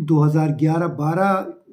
2011-12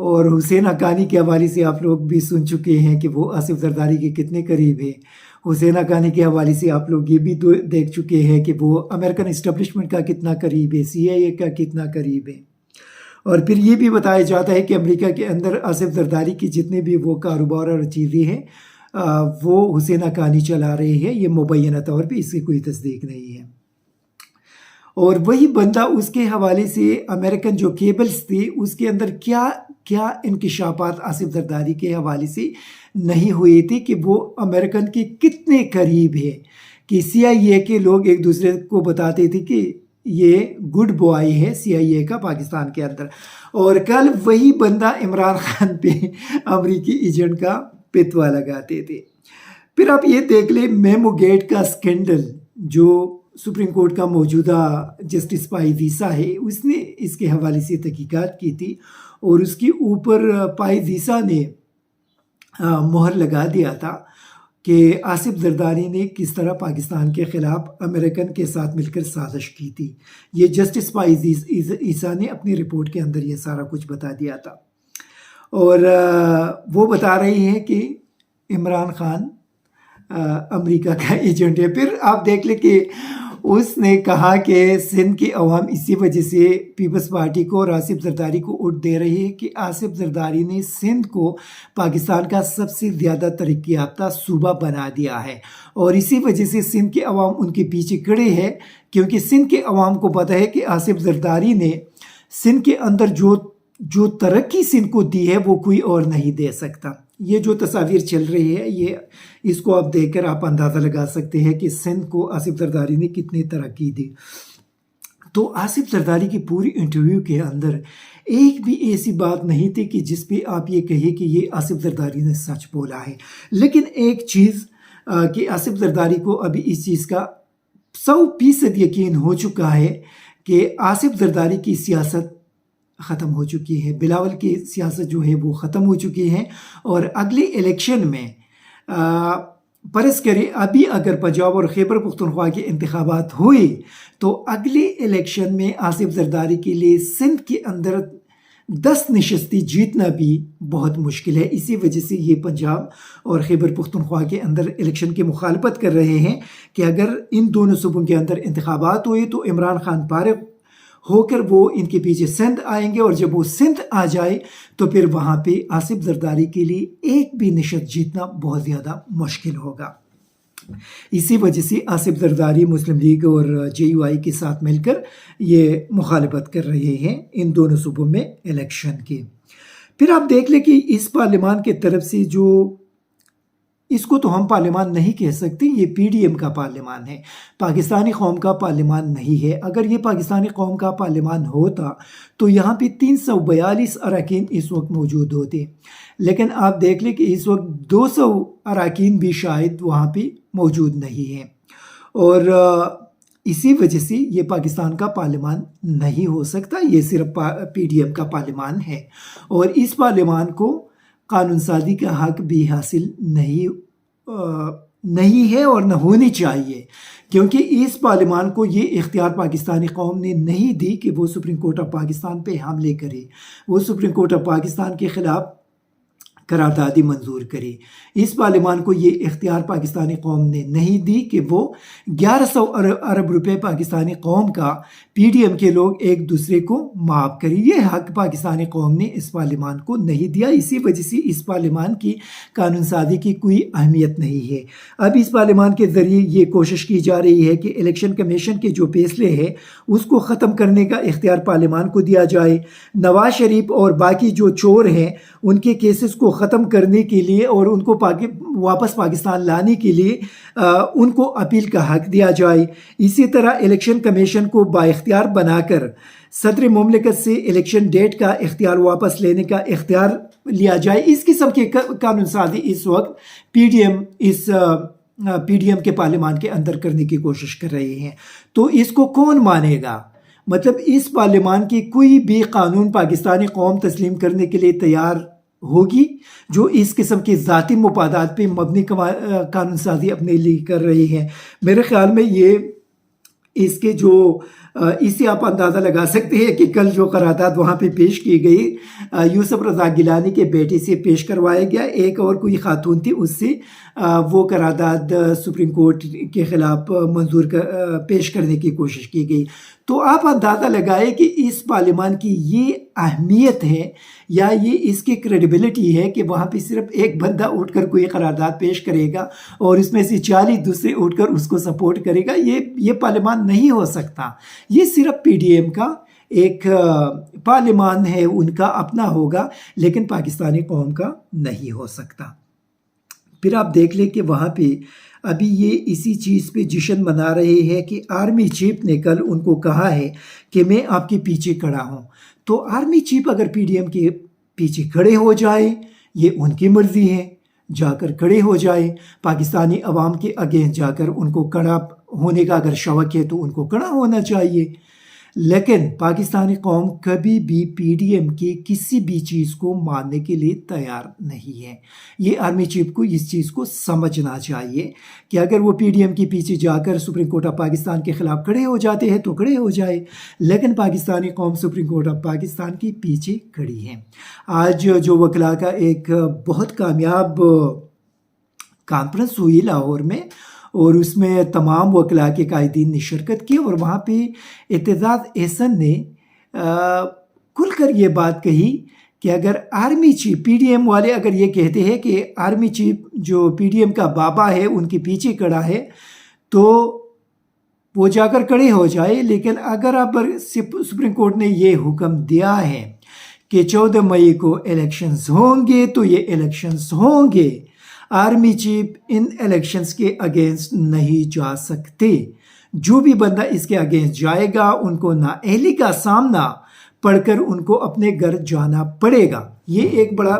اور حسین حقانی کے حوالے سے آپ لوگ بھی سن چکے ہیں کہ وہ آصف زرداری کے کتنے قریب ہیں. حسین حقانی کے حوالے سے آپ لوگ یہ بھی دیکھ چکے ہیں کہ وہ امریکن اسٹیبلشمنٹ کا کتنا قریب ہے, CIA کا کتنا قریب ہے. اور پھر یہ بھی بتایا جاتا ہے کہ امریکہ کے اندر آصف زرداری کی جتنے بھی وہ کاروبار اور چیزیں ہیں وہ حسین حقانی چلا رہے ہیں. یہ مبینہ طور پہ اس کی کوئی تصدیق نہیں ہے. اور وہی بندہ اس کے حوالے سے امریکن جو کیبلز تھے اس کے اندر کیا کیا انکشافات آصف زرداری کے حوالے سے نہیں ہوئے تھے کہ وہ امریکن کے کتنے قریب ہے, کہ CIA کے لوگ ایک دوسرے کو بتاتے تھے کہ یہ گڈ بوائے ہے CIA کا پاکستان کے اندر. اور کل وہی بندہ عمران خان پہ امریکی ایجنٹ کا پتوا لگاتے تھے. پھر آپ یہ دیکھ لیں میمو گیٹ کا سکینڈل, جو سپریم کورٹ کا موجودہ جسٹس پائی دیسا ہے, اس نے اس کے حوالے سے تحقیقات کی تھی اور اس کے اوپر پائی دیسا نے مہر لگا دیا تھا کہ آصف زرداری نے کس طرح پاکستان کے خلاف امریکن کے ساتھ مل کر سازش کی تھی. یہ جسٹس پائی دیسا نے اپنی رپورٹ کے اندر یہ سارا کچھ بتا دیا تھا. اور وہ بتا رہے ہیں کہ عمران خان امریکہ کا ایجنٹ ہے. پھر آپ دیکھ لیں کہ اس نے کہا کہ سندھ کے عوام اسی وجہ سے پیپلز پارٹی کو اور آصف زرداری کو ووٹ دے رہے ہیں کہ آصف زرداری نے سندھ کو پاکستان کا سب سے زیادہ ترقی یافتہ صوبہ بنا دیا ہے, اور اسی وجہ سے سندھ کے عوام ان کے پیچھے کھڑے ہیں, کیونکہ سندھ کے عوام کو پتہ ہے کہ آصف زرداری نے سندھ کے اندر جو ترقی سندھ کو دی ہے وہ کوئی اور نہیں دے سکتا. یہ جو تصاویر چل رہی ہے یہ اس کو آپ دیکھ کر آپ اندازہ لگا سکتے ہیں کہ سندھ کو آصف زرداری نے کتنی ترقی دی. تو آصف زرداری کی پوری انٹرویو کے اندر ایک بھی ایسی بات نہیں تھی کہ جس پہ آپ یہ کہیں کہ یہ آصف زرداری نے سچ بولا ہے. لیکن ایک چیز کہ آصف زرداری کو ابھی اس چیز کا 100% یقین ہو چکا ہے کہ آصف زرداری کی سیاست ختم ہو چکی ہے, بلاول کی سیاست جو ہے وہ ختم ہو چکی ہے. اور اگلے الیکشن میں فرض کریں ابھی اگر پنجاب اور خیبر پختونخوا کے انتخابات ہوئے تو اگلے الیکشن میں آصف زرداری کے لیے سندھ کے اندر 10 نشستیں جیتنا بھی بہت مشکل ہے. اسی وجہ سے یہ پنجاب اور خیبر پختونخوا کے اندر الیکشن کی مخالفت کر رہے ہیں کہ اگر ان دونوں صوبوں کے اندر انتخابات ہوئے تو عمران خان فارغ ہو کر وہ ان کے پیچھے سندھ آئیں گے, اور جب وہ سندھ آ جائے تو پھر وہاں پہ آصف زرداری کے لیے ایک بھی نشست جیتنا بہت زیادہ مشکل ہوگا. اسی وجہ سے آصف زرداری مسلم لیگ اور JUI کے ساتھ مل کر یہ مخالفت کر رہے ہیں ان دونوں صوبوں میں الیکشن کے. پھر آپ دیکھ لیں کہ اس پارلیمان کے طرف سے جو اس کو تو ہم پارلیمان نہیں کہہ سکتے, یہ PDM کا پارلیمان ہے, پاکستانی قوم کا پارلیمان نہیں ہے. اگر یہ پاکستانی قوم کا پارلیمان ہوتا تو یہاں پہ 342 اراکین اس وقت موجود ہوتے, لیکن آپ دیکھ لیں کہ اس وقت 200 اراکین بھی شاید وہاں پہ موجود نہیں ہیں. اور اسی وجہ سے یہ پاکستان کا پارلیمان نہیں ہو سکتا, یہ صرف PDM کا پارلیمان ہے. اور اس پارلیمان کو قانون سازی کا حق بھی حاصل نہیں ہے اور نہ ہونی چاہیے, کیونکہ اس پارلیمان کو یہ اختیار پاکستانی قوم نے نہیں دی کہ وہ سپریم کورٹ آف پاکستان پہ حملے کرے, وہ سپریم کورٹ آف پاکستان کے خلاف قراردادی منظور کرے. اس پارلیمان کو یہ اختیار پاکستانی قوم نے نہیں دی کہ وہ 1100 ارب روپے پاکستانی قوم کا PDM کے لوگ ایک دوسرے کو معاف کریں. یہ حق پاکستانی قوم نے اس پارلیمان کو نہیں دیا. اسی وجہ سے اس پارلیمان کی قانون سازی کی کوئی اہمیت نہیں ہے. اب اس پارلیمان کے ذریعے یہ کوشش کی جا رہی ہے کہ الیکشن کمیشن کے جو فیصلے ہیں اس کو ختم کرنے کا اختیار پارلیمان کو دیا جائے. نواز شریف اور باقی جو چور ہیں ان کے کیسز کو ختم کرنے کے لیے اور ان کو واپس پاکستان لانے کے لیے ان کو اپیل کا حق دیا جائے. اسی طرح الیکشن کمیشن کو بااختیار بنا کر صدر مملکت سے الیکشن ڈیٹ کا اختیار واپس لینے کا اختیار لیا جائے. اس قسم کے قانون سازی اس وقت PDM کے پارلیمان کے اندر کرنے کی کوشش کر رہے ہیں. تو اس کو کون مانے گا؟ مطلب اس پارلیمان کی کوئی بھی قانون پاکستانی قوم تسلیم کرنے کے لیے تیار ہوگی جو اس قسم کے ذاتی مفادات پہ مبنی قانون سازی اپنے لیے کر رہی ہیں. میرے خیال میں یہ اس کے جو اس سے آپ اندازہ لگا سکتے ہیں کہ کل جو قرارداد وہاں پہ پیش کی گئی یوسف رضا گیلانی کے بیٹے سے پیش کروایا گیا، ایک اور کوئی خاتون تھی اس سے وہ قرارداد سپریم کورٹ کے خلاف پیش کرنے کی کوشش کی گئی۔ تو آپ اندازہ لگائیں کہ اس پارلیمان کی یہ اہمیت ہے یا یہ اس کی کریڈیبلٹی ہے کہ وہاں پہ صرف ایک بندہ اٹھ کر کوئی قرارداد پیش کرے گا اور اس میں سے 40 دوسرے اٹھ کر اس کو سپورٹ کرے گا۔ یہ پارلیمان نہیں ہو سکتا، یہ صرف پی ڈی ایم کا ایک پارلیمان ہے، ان کا اپنا ہوگا، لیکن پاکستانی قوم کا نہیں ہو سکتا۔ پھر آپ دیکھ لیں کہ وہاں پہ ابھی یہ اسی چیز پہ جشن منا رہے ہیں کہ آرمی چیف نے کل ان کو کہا ہے کہ میں آپ کے پیچھے کھڑا ہوں۔ تو آرمی چیف اگر پی ڈی ایم کے پیچھے کھڑے ہو جائے، یہ ان کی مرضی ہے، جا کر کھڑے ہو جائے، پاکستانی عوام کے اگینسٹ جا کر ان کو کھڑا ہونے کا اگر شوق ہے تو ان کو کھڑا ہونا چاہیے، لیکن پاکستانی قوم کبھی بھی پی ڈی ایم کی کسی بھی چیز کو ماننے کے لیے تیار نہیں ہے۔ یہ آرمی چیف کو اس چیز کو سمجھنا چاہیے کہ اگر وہ پی ڈی ایم کے پیچھے جا کر سپریم کورٹ آف پاکستان کے خلاف کھڑے ہو جاتے ہیں تو کھڑے ہو جائے، لیکن پاکستانی قوم سپریم کورٹ آف پاکستان کے پیچھے کھڑی ہے۔ آج جو وکلاء کا ایک بہت کامیاب کانفرنس ہوئی لاہور میں، اور اس میں تمام وکلاء کے قائدین نے شرکت کی، اور وہاں پہ اعتزاز احسن نے کھل کر یہ بات کہی کہ اگر army chief, P D M والے اگر یہ کہتے ہیں کہ آرمی چیف جو پی ڈی ایم کا بابا ہے ان کے پیچھے کھڑا ہے تو وہ جا کر کھڑے ہو جائے، لیکن اگر اب سپریم کورٹ نے یہ حکم دیا ہے کہ 14 مئی کو الیکشنز ہوں گے تو یہ الیکشنز ہوں گے، آرمی چیف ان الیکشنز کے اگینسٹ نہیں جا سکتے۔ جو بھی بندہ اس کے اگینسٹ جائے گا ان کو نااہلی کا سامنا پڑھ کر ان کو اپنے گھر جانا پڑے گا۔ یہ ایک بڑا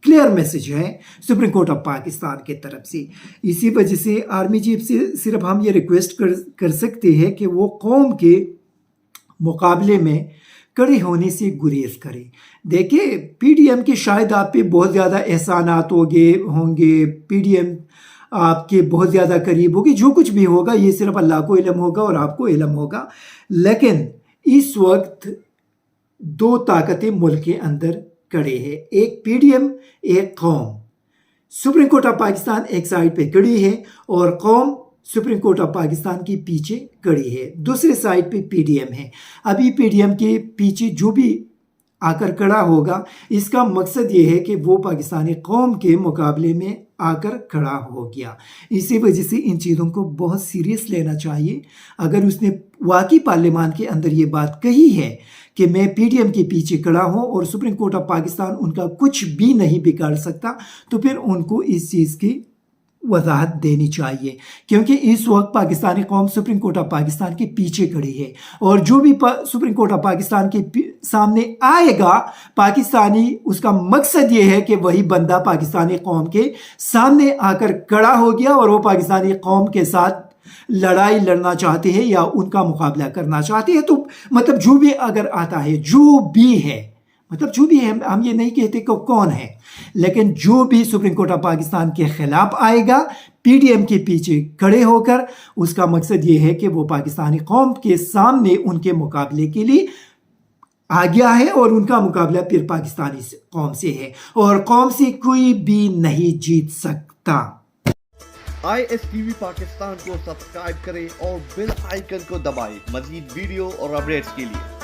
کلیئر میسج ہے سپریم کورٹ آف پاکستان کی طرف سے۔ اسی وجہ سے آرمی چیف سے صرف ہم یہ ریکویسٹ کر سکتے ہیں کہ وہ قوم کے مقابلے میں کڑے ہونے سے گریز کرے۔ دیکھیں پی ڈی ایم کے شاید آپ پہ بہت زیادہ احسانات ہوں گے، پی ڈی ایم آپ کے بہت زیادہ قریب ہوگی، جو کچھ بھی ہوگا یہ صرف اللہ کو علم ہوگا اور آپ کو علم ہوگا، لیکن اس وقت دو طاقتیں ملک کے اندر کھڑے ہیں، ایک پی ڈی ایم، ایک قوم۔ سپریم کورٹ آف پاکستان ایک سائڈ پہ کھڑی ہے اور قوم سپریم کورٹ آف پاکستان کے پیچھے کھڑی ہے، دوسرے سائڈ پہ پی ڈی ایم ہے۔ ابھی پی ڈی ایم کے پیچھے جو بھی آ کر کھڑا ہوگا اس کا مقصد یہ ہے کہ وہ پاکستانی قوم کے مقابلے میں آ کر کھڑا ہو گیا۔ اسی وجہ سے ان چیزوں کو بہت سیریس لینا چاہیے۔ اگر اس نے واقعی پارلیمان کے اندر یہ بات کہی ہے کہ میں پی ڈی ایم کے پیچھے کھڑا ہوں اور سپریم کورٹ آف پاکستان ان کا کچھ بھی نہیں بگاڑ سکتا، تو پھر ان کو اس چیز کی وضاحت دینی چاہیے، کیونکہ اس وقت پاکستانی قوم سپریم کورٹ آف پاکستان کے پیچھے کھڑی ہے، اور جو بھی سپریم کورٹ آف پاکستان کے سامنے آئے گا پاکستانی، اس کا مقصد یہ ہے کہ وہی بندہ پاکستانی قوم کے سامنے آ کر کھڑا ہو گیا اور وہ پاکستانی قوم کے ساتھ لڑائی لڑنا چاہتے ہیں یا ان کا مقابلہ کرنا چاہتے ہیں۔ تو مطلب جو بھی اگر آتا ہے، جو بھی ہے، مطلب جو بھی ہے، ہم یہ نہیں کہتے کہ کون ہے، لیکن جو بھی سپریم کورٹ آف پاکستان کے خلاف آئے گا پی ڈی ایم کے پیچھے کھڑے ہو کر، اس کا مقصد یہ ہے کہ وہ پاکستانی قوم کے سامنے ان کے مقابلے کے لیے آ گیا ہے، اور ان کا مقابلہ پھر پاکستانی قوم سے ہے، اور قوم سے کوئی بھی نہیں جیت سکتا۔ I S T V Pakistan کو سبسکرائب کریں اور بیل آئیکن کو دبائیں مزید ویڈیو اور اپڈیٹس کے لیے۔